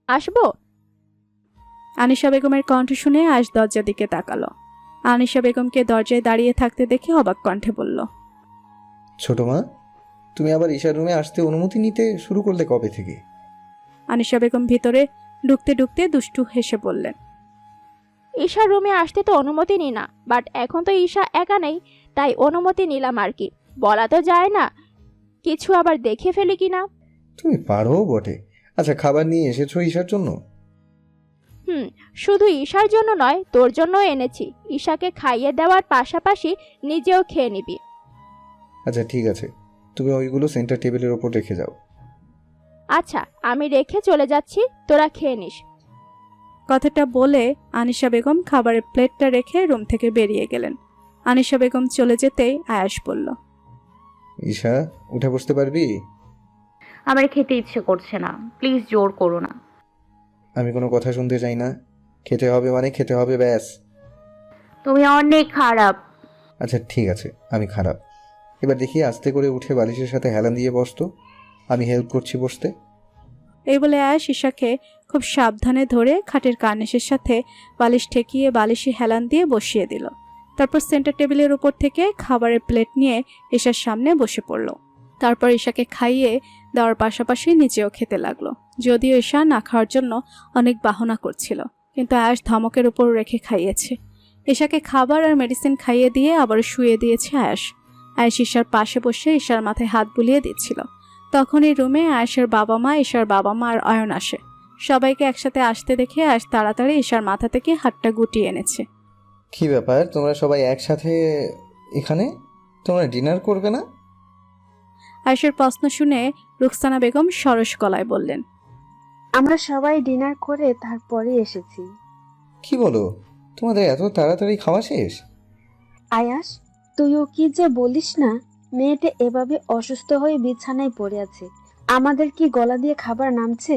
আসবো? আনিশা বেগমের কণ্ঠ শুনে আয়েশ দরজার দিকে তাকালো। আনিশা বেগমকে দরজায় দাঁড়িয়ে থাকতে দেখে অবাক কণ্ঠে বলল, ছোট মা, তুমি আবার ঈশার রুমে আসতে অনুমতি নিতে শুরু করলে কবে থেকে? আনিশা বেগম ভিতরে ঢুকতে ঢুকতে দুষ্টু হেসে বললেন, ঈশার রুমে আসতে তো অনুমতি নিই না, বাট এখন তো ঈশা একা নেই, তাই অনুমতি নিলাম আর কি। বলা তো যায় না, কিছু আবার দেখে ফেলি কিনা। তুমি পারো বটে। আচ্ছা, খাবার নিয়ে এসেছো ঈশার জন্য? শুধু ঈশার জন্য নয়, তোর জন্য এনেছি। ঈশাকে খাইয়ে দেওয়ার পাশাপাশি নিজেও খেয়ে নিবি। আচ্ছা ঠিক আছে, তুমি ওইগুলো সেন্টার টেবিলের ওপর রেখে যাও। আচ্ছা, আমি রেখে চলে যাচ্ছি, তোরা খেয়ে নিস। কথাটা বলে আনিশা বেগম খাবারের প্লেটটা রেখে রুম থেকে বেরিয়ে গেলেন। আনিশা বেগম চলে যেতেই আয়েশ বলল, ঈশা, উঠে বসতে পারবি? আমার খেতে ইচ্ছে করছে না, প্লিজ জোর করো না। আমি কোনো কথা শুনতে চাই না। খেতে হবে মানে খেতে হবে, ব্যাস। তুমি অনেক খারাপ। আচ্ছা ঠিক আছে, আমি খারাপ। এবার দেখি আস্তে করে উঠে বালিশের সাথে হেলান দিয়ে বসতো। আমি হেল্প করছি বসতে। এই বলে আয়েশ ঈশাকে খুব সাবধানে ধরে খাটের কার্নিশের সাথে বালিশ ঠেকিয়ে বালিশে হেলান দিয়ে বসিয়ে দিল। তারপর সেন্টার টেবিলের উপর থেকে খাবারের প্লেট নিয়ে ঈশার সামনে বসে পড়ল। তারপর ঈশাকে খাইয়ে দেওয়ার পাশাপাশি নিজেও খেতে লাগলো। যদিও ঈশা না খাওয়ার জন্য অনেক বাহানা করছিল, কিন্তু আয়েশ ধমকের উপর রেখে খাইয়েছে। ঈশাকে খাবার আর মেডিসিন খাইয়ে দিয়ে আবার শুয়ে দিয়েছে আয়েশ। আয়েশ ঈশার পাশে বসে ঈশার মাথায় হাত বুলিয়ে দিচ্ছিল। তখন এই রুমে আয়েশের বাবা মা, ঈশার বাবা মা আর অয়ন আসে। সবাইকে একসাথে আসতে দেখে আয়েশ তাড়াতাড়ি ঈশার মাথা থেকে হাতটা গুটিয়ে এনেছে। কি ব্যাপার, তোমরা সবাই একসাথে এখানে? তোমরা ডিনার করবে না? আয়েশের প্রশ্ন শুনে রুকসানা বেগম সরস গলায় বললেন, আমরা সবাই ডিনার করে তারপরে এসেছি। কি বলো, তোমাদের এত তাড়াতাড়ি খাওয়া শেষ? আয়াস, তুইও কি যে বলিস না, মেয়েটা এভাবে অসুস্থ হয়ে বিছানায় পড়ে আছে, আমাদের কি গলা দিয়ে খাবার নামছে?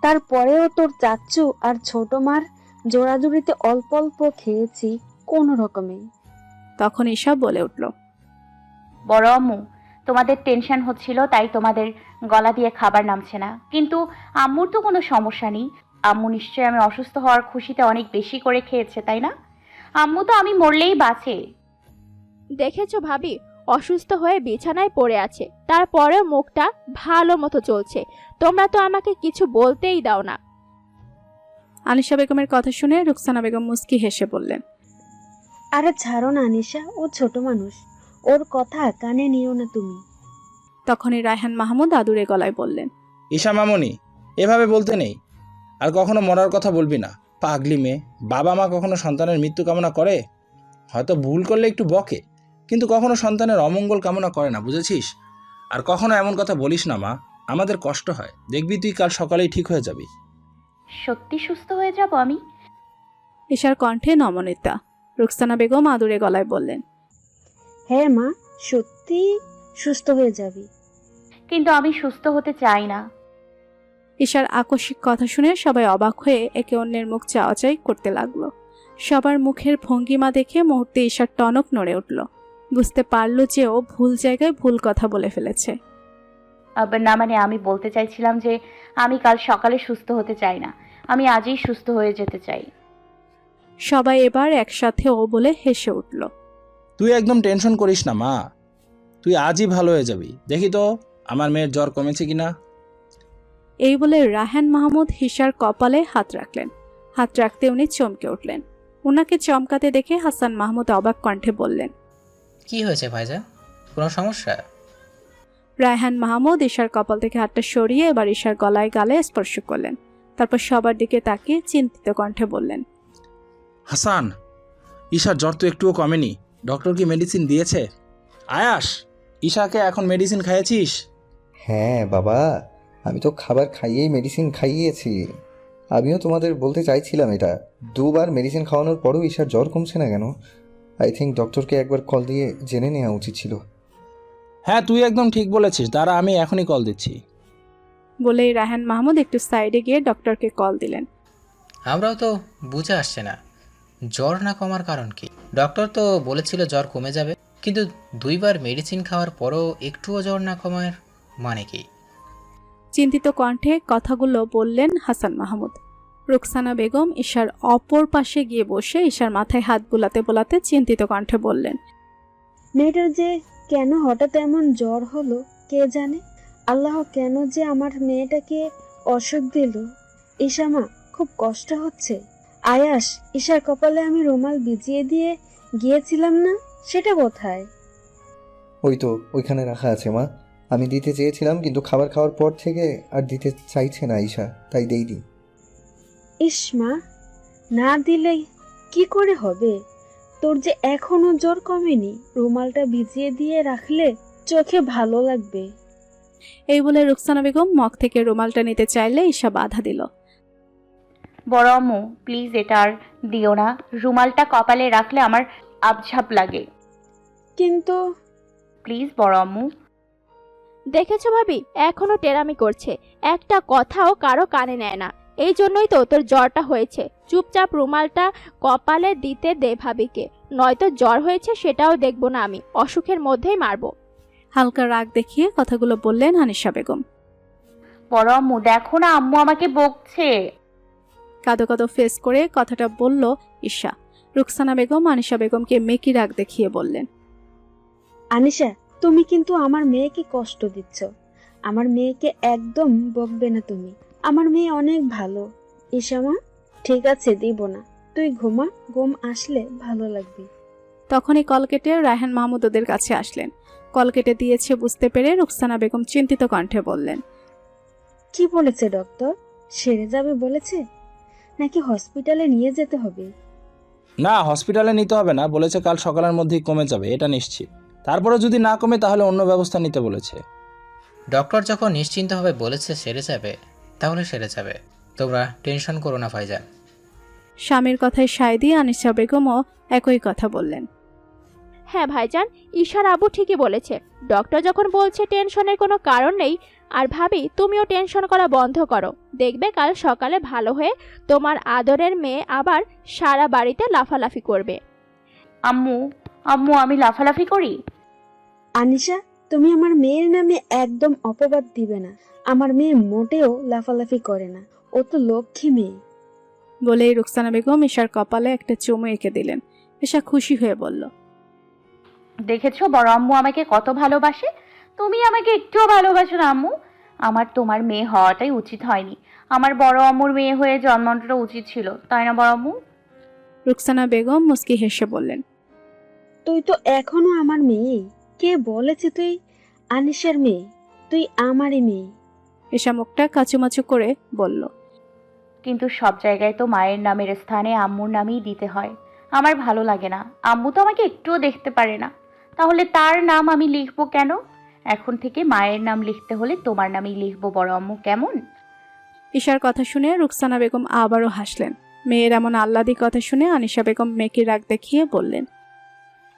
তারপরেও তোর চাচ্চু আর ছোট মার জোড়াজুড়িতে অল্প অল্প খেয়েছি কোনো রকমে। তখন ঈশা বলে উঠল, বড় আম্মু, তোমাদের টেনশন হচ্ছিল তাই তোমাদের গলা দিয়ে খাবার নামছে না, কিন্তু আম্মুর তো কোনো সমস্যা নেই। আম্মু নিশ্চয়ই আমি অসুস্থ হওয়ার খুশিতে অনেক বেশি করে খেয়েছে, তাই না? আম্মু তো আমি মরলেই বাঁচে। দেখেছো ভাবি, অসুস্থ হয়ে বিছানায় পড়ে আছে, তারপরেও মুখটা ভালো মতো চলছে। তোমরা তো আমাকে কিছু বলতেই দাও না। আনিশা বেগমের কথা শুনে রুকসানা বেগম মুস্কি হেসে বললেন, আরে ছাড়ো না আনিশা, ও ছোট মানুষ, ওর কথা কানে নিও না তুমি। তখনই রায়হান মাহমুদ আদুরে গলায় বললেন, ঈশা মামনি, এভাবে বলতে নেই। আর কখনো মরার কথা বলবি না, পাগলি মেয়ে। বাবা মা কখনো সন্তানের মৃত্যু কামনা করে? হয়তো ভুল করলে একটু বকে, কিন্তু কখনো সন্তানের অমঙ্গল কামনা করে না, বুঝেছিস? আর কখনো এমন কথা বলিস না মা, আমাদের কষ্ট হয়। দেখবি তুই কাল সকালেই ঠিক হয়ে যাবি। সত্যি সুস্থ হয়ে যাব আমি? ঈশার কণ্ঠে নমনীয়তা। রুকসানা বেগম আদুরে গলায় বললেন, হ্যাঁ মা, সত্যি সুস্থ হয়ে যাবি। কিন্তু আমি সুস্থ হতে চাই না। ঈশার আকস্মিক কথা শুনে সবাই অবাক হয়ে একে অন্যের মুখ চাওয়াচাই করতে লাগলো। সবার মুখের ভঙ্গিমা দেখে মুহূর্তে ঈশার টনক নড়ে উঠল। বুঝতে পারল যে ও ভুল জায়গায় ভুল কথা বলে ফেলেছে। আবার না, মানে আমি বলতে চাইছিলাম যে আমি কাল সকালে সুস্থ হতে চাই না, আমি আজই সুস্থ হয়ে যেতে চাই। সবাই এবার একসাথে ও বলে হেসে উঠল। তুই একদম টেনশন করিস না মা, তুই আজই ভালো হয়ে যাবি। দেখি তো আমার মেয়ের জ্বর কমেছে কিনা। এই বলে রায়হান মাহমুদ ঈশার কপালে হাত রাখলেন। হাত রাখতে উনি চমকে উঠলেন। ওনাকে চমকাতে দেখে হাসান মাহমুদ অবাক কণ্ঠে বললেন, কি হয়েছে ভাইজান, কোনো সমস্যা? রায়হান মাহমুদ ঈশার কপাল থেকে হাতটা সরিয়ে এবার ঈশার গলায় গালে স্পর্শ করলেন। তারপর সবার দিকে তাকিয়ে চিন্তিত কণ্ঠে বললেন, হাসান, ঈশার জ্বর তো একটুও কমেনি। ডক্টর কি মেডিসিন দিয়েছে? আয়াস, ঈশাকে এখন মেডিসিন খাইয়েছিস? হ্যাঁ বাবা, আমি তো খাবার খাইয়েই মেডিসিন খাইয়েছি। আমিও তোমাদের বলতে চাইছিলাম এটা। দুবার মেডিসিন খাওয়ানোর পরও ঈশার জ্বর কমছে না কেন? আই থিঙ্ক ডক্টরকে একবার কল দিয়ে জেনে নেওয়া উচিত ছিল। হ্যাঁ, তুই একদম ঠিক বলেছিস, দাঁড়া আমি এখনই কল দিচ্ছি। বলেই রায়হান মাহমুদ একটু সাইডে গিয়ে ডক্টরকে কল দিলেন। আমরাও তো বুঝে আসছে না জ্বর না কমার কারণ কি। ডক্টর তো বলেছিল জ্বর কমে যাবে, কিন্তু 2বার মেডিসিন খাওয়ার পরও একটুও জ্বর না কমার মানে কি? চিন্তিত কণ্ঠে কথাগুলো বললেন হাসান মাহমুদ। রুকসানা বেগম ঈশার অপর পাশে গিয়ে বসে ঈশার মাথায় হাত বুলাতে বোলাতে চিন্তিত কণ্ঠে বললেন, মেয়েটার যে কেন হঠাৎ এমন জ্বর হলো কে জানে। আল্লাহ কেন যে আমার মেয়েটাকে অসুখ দিল। ঈশা মা, খুব কষ্ট হচ্ছে। আয়াস, ঈশার কপালে আমি রুমাল ভিজিয়ে দিয়ে গিয়েছিলাম না, সেটা কোথায়? ওই তো ওইখানে রাখা আছে মা। আমি দিতে চেয়েছিলাম কিন্তু খাবার খাওয়ার পর থেকে আর দিতে চাইছে না ঈশা, তাই দেইনি। ইস মা, না দিলে কি করে হবে? তোর যে এখনো জ্বর কমেনি, রুমালটা ভিজিয়ে দিয়ে রাখলে চোখে ভালো লাগবে। এই বলে রুকসানা বেগম মগ থেকে রুমালটা নিতে চাইলে ঈশা বাধা দিল। বড় আম্মু প্লিজ এটা আর দিও না, রুমালটা কপালে রাখলে আমার আবঝাপ লাগে। কিন্তু প্লিজ বড় আম্মু। দেখেছো ভাবি, এখনো টেরামি করছে, একটা কথাও কারো কানে নেয় না। এই জন্যই তো তোর জ্বরটা হয়েছে। চুপচাপ রুমালটা কপালে দিতে দে ভাবিকে, নয়তো জ্বর হয়েছে সেটাও দেখবো না আমি, অসুখের মধ্যেই মারবো। হালকা রাগ দেখিয়ে কথাগুলো বললেন আনিশা বেগম। বড় আম্মু দেখো না, আম্মু আমাকে বকছে। কাঁদো কাঁদো ফেস করে কথাটা বলল ঈশা। রুকসানা বেগম আনিশা বেগমকে মেকি রাগ দেখিয়ে বললেন, আনিশা, তুমি কিন্তু আমার মেয়েকে কষ্ট দিচ্ছ। আমার মেয়েকে একদম বকবে না তুমি। আমার মেয়ে অনেক ভালো। ঈশা মা, ঠিক আছে, দিব না। তুই ঘুমা, ঘুম আসলে ভালো লাগবে। তখনই কল কেটে রায়হান মাহমুদ ওদের কাছে আসলেন। কল কেটে দিয়েছে বুঝতে পেরে রুকসানা বেগম চিন্তিত কণ্ঠে বললেন, কি বলেছে ডক্টর? সেরে যাবে বলেছে নাকি হসপিটালে নিয়ে যেতে হবে? না, হসপিটালে নিতে হবে না, বলেছে কাল সকালের মধ্যেই কমে যাবে, এটা নিশ্চিত। তারপরে যদি না কমে তাহলে অন্য ব্যবস্থা নিতে বলেছে। ডক্টর যখন নিশ্চিন্তভাবে বলেছে সেরে যাবে, তাহলে সেরে যাবে। তোমরা টেনশন করো না ভাইজান। স্বামীর কথায় সায় দিয়ে আনিশা বেগমও একই কথা বললেন। হ্যাঁ ভাইজান, ঈশার আবু ঠিকই বলেছে। ডক্টর যখন বলছে টেনশনের কোনো কারণ নেই, আর ভাবি তুমিও টেনশন করা বন্ধ করো। দেখবে কাল সকালে ভালো হয়ে তোমার আদরের মেয়ে আবার সারা বাড়িতে লাফালাফি করবে। আম্মু আম্মু আমি লাফালাফি করি? আনিশা, তুমি আমার মেয়ের নামে একদম অপবাদ দিবে না। আমার মেয়ে মোটেও লাফালাফি করে না, ও তো লক্ষ্মী মেয়ে। বলেই রুকসানা বেগম ঈশার কপালে একটা চুমু এঁকে দিলেন। ঈশা খুশি হয়ে বলল, দেখেছো বড় আম্মু আমাকে কত ভালোবাসে। তুমি আমাকে একটুও ভালোবাসো না আম্মু। আমার তোমার মেয়ে হওয়াটাই উচিত হয়নি, আমার বড় আম্মুর মেয়ে হয়ে জন্মানোটা উচিত ছিল, তাই না বড় আম্মু? রুকসানা বেগম মুস্কি হেসে বললেন, তুই তো এখনো আমার মেয়ে। কে বলেছে তুই আনিশার মেয়ে? তুই আমারই মেয়ে। ঈশা মুখটা কাচুমাচু করে বলল, কিন্তু সব জায়গায় তো মায়ের নামের স্থানে আম্মুর নামই দিতে হয়। আমার ভালো লাগে না, আম্মু তো আমাকে একটুও দেখতে পারে না, তাহলে তার নাম আমি লিখবো কেন? এখন থেকে মায়ের নাম লিখতে হলে তোমার নামই লিখবো বড় আম্মু, কেমন? ঈশার কথা শুনে রুকসানা বেগম আবারও হাসলেন। মেয়ের এমন আহ্লাদি কথা শুনে আনিশা বেগম মেকি রাগ দেখিয়ে বললেন,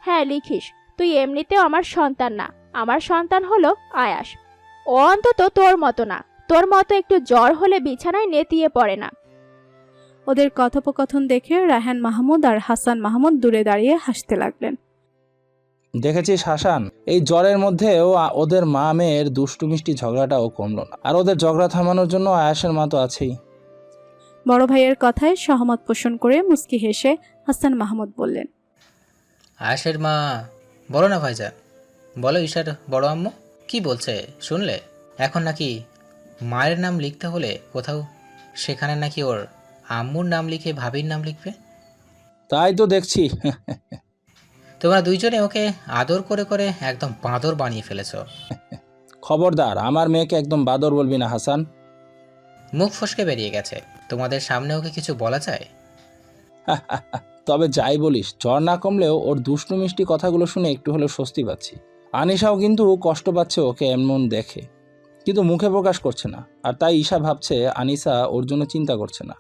হ্যাঁ লিখিস, তুই এমনিতেও আমার সন্তান না, আমার সন্তান হলো আয়াস। ও অন্তত তোর মতো না, তোর মতো একটু জ্বর হলে বিছানায় নেতিয়ে পড়ে না। ওদের কথোপকথন দেখে রায়হান মাহমুদ আর হাসান মাহমুদ দূরে দাঁড়িয়ে হাসতে লাগলেন। দেখেছিস হাসান, এই জ্বরের মধ্যেও ওদের মা মেয়ের দুষ্টু মিষ্টি ঝগড়াটাও কমলো না। আর ওদের ঝগড়া থামানোর জন্য আয়াসের মা তো আছেই। বড় ভাইয়ের কথায় সহমত পোষণ করে মুস্কি হেসে হাসান মাহমুদ বললেন, আয়াসের মা? বলো না ভাইজান, বলো ঈশার বড় আম্মু কি বলছে শুনলে? এখন নাকি মায়ের নাম লিখতে হলে কোথাও সেখানে নাকি ওর আম্মুর নাম লিখে ভাবির নাম লিখবে। তাই তো দেখছি। তোমরা দুইজনে ওকে আদর করে করে একদম বাঁদর বানিয়ে ফেলেছ। খবরদার, আমার মেয়েকে একদম বাদর বলবি না হাসান। মুখ ফসকে বেরিয়ে গেছে, তোমাদের সামনে ওকে কিছু বলা যায়? তবে যাই বলিস, জ্বর না কমলেও ওর দুষ্টু মিষ্টি কথাগুলো শুনে একটু হলেও স্বস্তি পাচ্ছি। আনিশাও কিন্তু কষ্ট পাচ্ছে ওকে এমন দেখে, কিন্তু মুখে প্রকাশ করছে না। আর তাই ঈশা ভাবছে আনিশা ওর জন্য চিন্তা করছে না।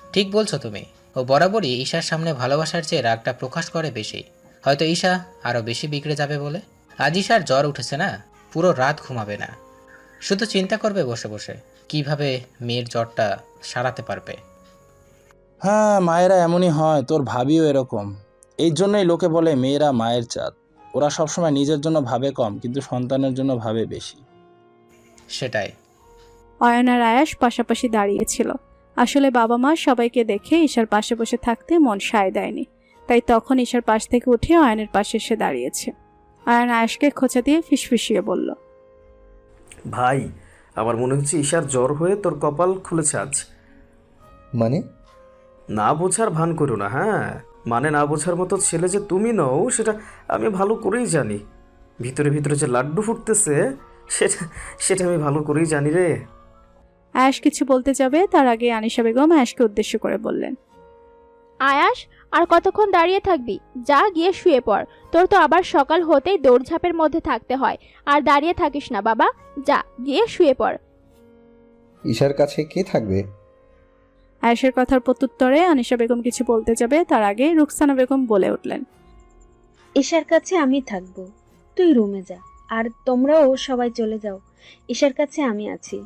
ঠিক বলছো তুমি, ও বরাবরই ঈশার সামনে ভালোবাসার চেয়ে রাগটা প্রকাশ করে বেশি। হয়তো ঈশা আরও বেশি বিগড়ে যাবে বলে। আজ ঈশার জ্বর উঠেছে না, পুরো রাত ঘুমাবে না, শুধু চিন্তা করবে বসে বসে কিভাবে মেয়ের জ্বরটা সারাতে পারবে। হ্যাঁ, মায়েরা এমনই হয়, তোর ভাবিও এরকম। এই জন্যই লোকে বলে মেয়েরা মায়ের চাঁদ। ওরা সবসময় নিজের জন্য ভাবে কম, কিন্তু সন্তানের জন্য ভাবে বেশি। সেটাই, অয়ন আর আয়াস পাশাপাশি দাঁড়িয়েছিল। আসলে বাবা মা সবাইকে দেখে ঈশার পাশে বসে থাকতে মন সায় দেয়নি, তাই তখন ঈশার পাশ থেকে উঠে অয়নের পাশে এসে দাঁড়িয়েছে। অয়ন আয়াসকে খোঁচা দিয়ে ফিসফিসিয়ে বলল, ভাই, আমার মনে হচ্ছে ঈশার জ্বর হয়ে তোর কপাল খুলেছে আজ। মানে? না বোঝার ভান করো না, হ্যাঁ? মানে না বোঝার মতো ছেলে যে তুমি নও সেটা আমি ভালো করেই জানি। ভিতরে ভিতরে যে লাড্ডু ফুটতেছে সেটা সেটা আমি ভালো করেই জানি রে। আয়াস কিছু বলতে যাবে তার আগে আনিশা বেগম আয়াসকে উদ্দেশ্য করে বললেন, আয়াস, আর কতক্ষণ দাঁড়িয়ে থাকবি? যা গিয়ে শুয়ে পড়। তোর তো আবার সকাল হতেই দৌড়ঝাঁপের মধ্যে থাকতে হয়। আর দাঁড়িয়ে থাকিস না বাবা, যা গিয়ে শুয়ে পড়। ঈশার কাছে কে থাকবে? আয়েশের কথার প্রত্যুত্তরে আনিশা বেগম কিছু বলতে যাবে তার আগে রুকসানা বেগম বলে উঠলেন, ঈশার কাছে আমি থাকবো, তুই রুমে যা। আর তোমরাও সবাই চলে যাও, ঈশার কাছে আমি আছি।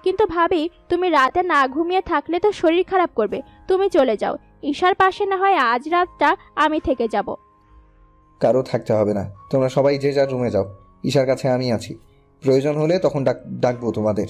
কিন্তু ভাবি, তুমি রাতে না ঘুমিয়ে থাকলে তো শরীর খারাপ করবে। তুমি চলে যাও। ঈশার পাশে না হয় আজ রাতটা আমি থেকে যাব। কারো থাকতে হবে না, তোমরা সবাই যে যার রুমে যাও। ঈশার কাছে আমি আছি, প্রয়োজন হলে তখন ডাকবো তোমাদের।